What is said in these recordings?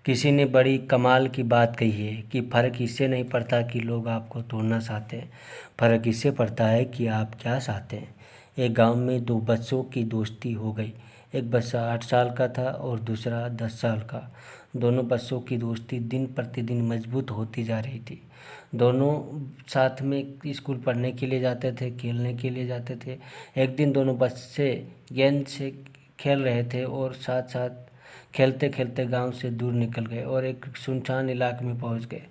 किसी ने बड़ी कमाल की बात कही है कि फ़र्क इससे नहीं पड़ता कि लोग आपको तोड़ना चाहते हैं, फ़र्क इससे पड़ता है कि आप क्या चाहते हैं। एक गांव में दो बच्चों की दोस्ती हो गई। एक बच्चा 8 साल का था और दूसरा 10 साल का। दोनों बच्चों की दोस्ती दिन प्रतिदिन मजबूत होती जा रही थी। दोनों साथ में स्कूल पढ़ने के लिए जाते थे, खेलने के लिए जाते थे। एक दिन दोनों बच्चे गेंद से खेल रहे थे और साथ साथ खेलते खेलते गांव से दूर निकल गए और एक सुनसान इलाके में पहुंच गए।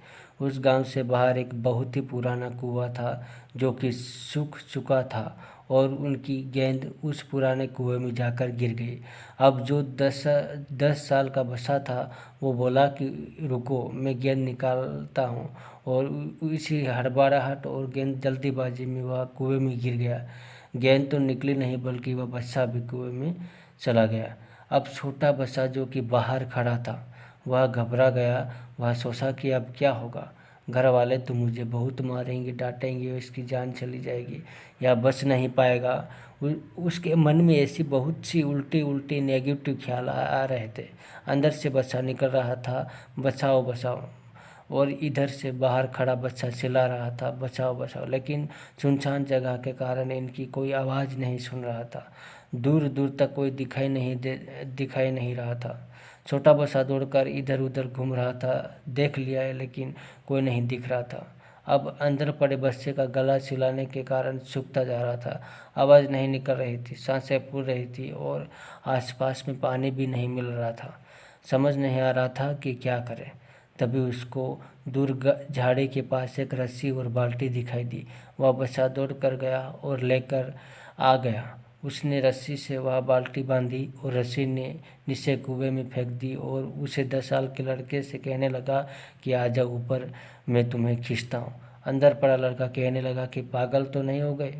उस गांव से बाहर एक बहुत ही पुराना कुआं था जो कि सूख चुका था और उनकी गेंद उस पुराने कुएं में जाकर गिर गई। अब जो 10 साल का बच्चा था वो बोला कि रुको, मैं गेंद निकालता हूँ। और इसी हड़बड़ाहट और गेंद जल्दीबाजी में वह कुएं में गिर गया। गेंद तो निकली नहीं बल्कि वह बच्चा भी कुएं में चला गया। अब छोटा बच्चा जो कि बाहर खड़ा था वह घबरा गया। वह सोचा कि अब क्या होगा। घर वाले तो मुझे बहुत मारेंगे, डांटेंगे, इसकी जान चली जाएगी या बच नहीं पाएगा। उसके मन में ऐसी बहुत सी उल्टी उल्टी नेगेटिव ख्याल आ रहे थे। अंदर से बच्चा निकल रहा था, बचाओ बचाओ, और इधर से बाहर खड़ा बच्चा चिल्ला रहा था, बचाओ बचाओ। लेकिन सुनसान जगह के कारण इनकी कोई आवाज़ नहीं सुन रहा था। दूर दूर तक कोई दिखाई नहीं रहा था। छोटा बच्चा दौड़कर इधर उधर घूम रहा था, देख लिया है लेकिन कोई नहीं दिख रहा था। अब अंदर पड़े बच्चे का गला चिल्लाने के कारण सूखता जा रहा था। आवाज़ नहीं निकल रही थी, सांसें फूल रही थी और आसपास में पानी भी नहीं मिल रहा था। समझ नहीं आ रहा था कि क्या करे। तभी उसको दूर झाड़ी के पास एक रस्सी और बाल्टी दिखाई दी। वह बच्चा दौड़ कर गया और लेकर आ गया। उसने रस्सी से वह बाल्टी बांधी और रस्सी ने नीचे कुएं में फेंक दी और उसे 10 साल के लड़के से कहने लगा कि आ जाओ ऊपर, मैं तुम्हें खींचता हूँ। अंदर पड़ा लड़का कहने लगा कि पागल तो नहीं हो गए,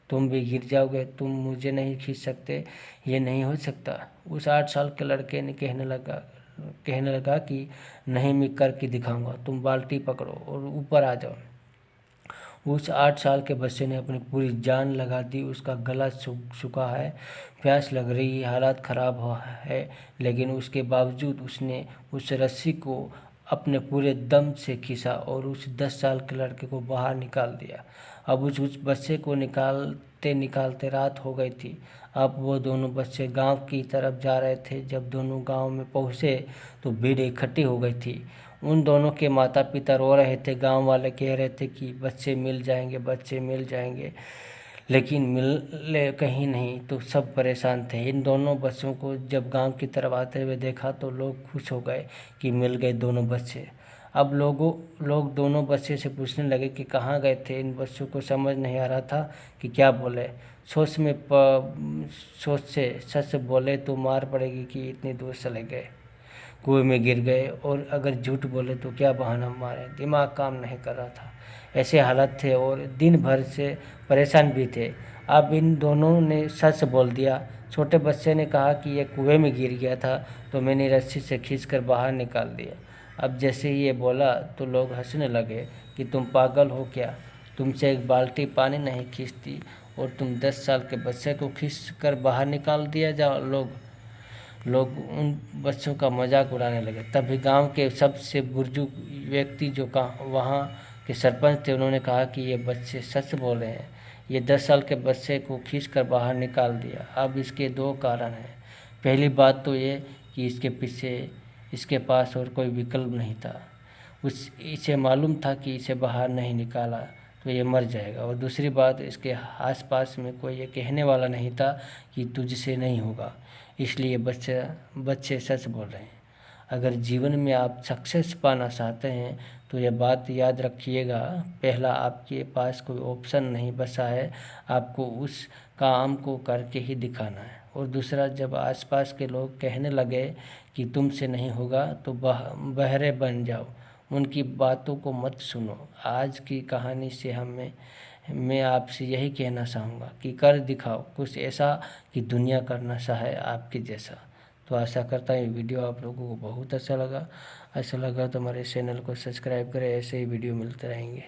तुम भी गिर जाओगे, तुम मुझे नहीं खींच सकते, ये नहीं हो सकता। उस 8 साल के लड़के ने कहने लगा कि नहीं, मैं करके दिखाऊंगा, तुम बाल्टी पकड़ो और ऊपर आ जाओ। उस 8 साल के बच्चे ने अपनी पूरी जान लगा दी। उसका गला सूखा है, प्यास लग रही है, हालात ख़राब हुआ है, लेकिन उसके बावजूद उसने उस रस्सी को अपने पूरे दम से खींचा और उस 10 साल के लड़के को बाहर निकाल दिया। अब उस बच्चे को निकालते निकालते रात हो गई थी। अब वो दोनों बच्चे गांव की तरफ जा रहे थे। जब दोनों गांव में पहुंचे तो भीड़ इकट्ठी हो गई थी। उन दोनों के माता पिता रो रहे थे। गांव वाले कह रहे थे कि बच्चे मिल जाएंगे, बच्चे मिल जाएंगे, लेकिन मिले कहीं नहीं। तो सब परेशान थे। इन दोनों बच्चों को जब गांव की तरफ आते हुए देखा तो लोग खुश हो गए कि मिल गए दोनों बच्चे। अब लोग दोनों बच्चे से पूछने लगे कि कहाँ गए थे। इन बच्चों को समझ नहीं आ रहा था कि क्या बोले। सोच से सच बोले तो मार पड़ेगी कि इतनी दूर चले गए, कुएं में गिर गए, और अगर झूठ बोले तो क्या बहाना मारे। दिमाग काम नहीं कर रहा था। ऐसे हालत थे और दिन भर से परेशान भी थे। अब इन दोनों ने सच बोल दिया। छोटे बच्चे ने कहा कि ये कुएं में गिर गया था तो मैंने रस्सी से खींचकर बाहर निकाल दिया। अब जैसे ही ये बोला तो लोग हंसने लगे कि तुम पागल हो क्या, तुमसे एक बाल्टी पानी नहीं खींचती और तुम 10 साल के बच्चे को खींच कर बाहर निकाल दिया। जाओ। लोग उन बच्चों का मजाक उड़ाने लगे। तभी गांव के सबसे बुजुर्ग व्यक्ति जो वहाँ के सरपंच थे, उन्होंने कहा कि ये बच्चे सच बोल रहे हैं, ये 10 साल के बच्चे को खींचकर बाहर निकाल दिया। अब इसके दो कारण हैं। पहली बात तो ये कि इसके पास और कोई विकल्प नहीं था। इसे मालूम था कि इसे बाहर नहीं निकाला तो ये मर जाएगा। और दूसरी बात, इसके आसपास में कोई ये कहने वाला नहीं था कि तुझसे नहीं होगा। इसलिए बच्चे सच बोल रहे हैं। अगर जीवन में आप सक्सेस पाना चाहते हैं तो यह बात याद रखिएगा, पहला आपके पास कोई ऑप्शन नहीं बचा है, आपको उस काम को करके ही दिखाना है। और दूसरा, जब आसपास के लोग कहने लगे कि तुमसे नहीं होगा तो बहरे बन जाओ, उनकी बातों को मत सुनो। आज की कहानी से मैं आपसे यही कहना चाहूँगा कि कर दिखाओ कुछ ऐसा कि दुनिया करना चाहे आपके जैसा। तो आशा करता हूँ ये वीडियो आप लोगों को बहुत अच्छा लगा। ऐसा लगा तो हमारे चैनल को सब्सक्राइब करें, ऐसे ही वीडियो मिलते रहेंगे।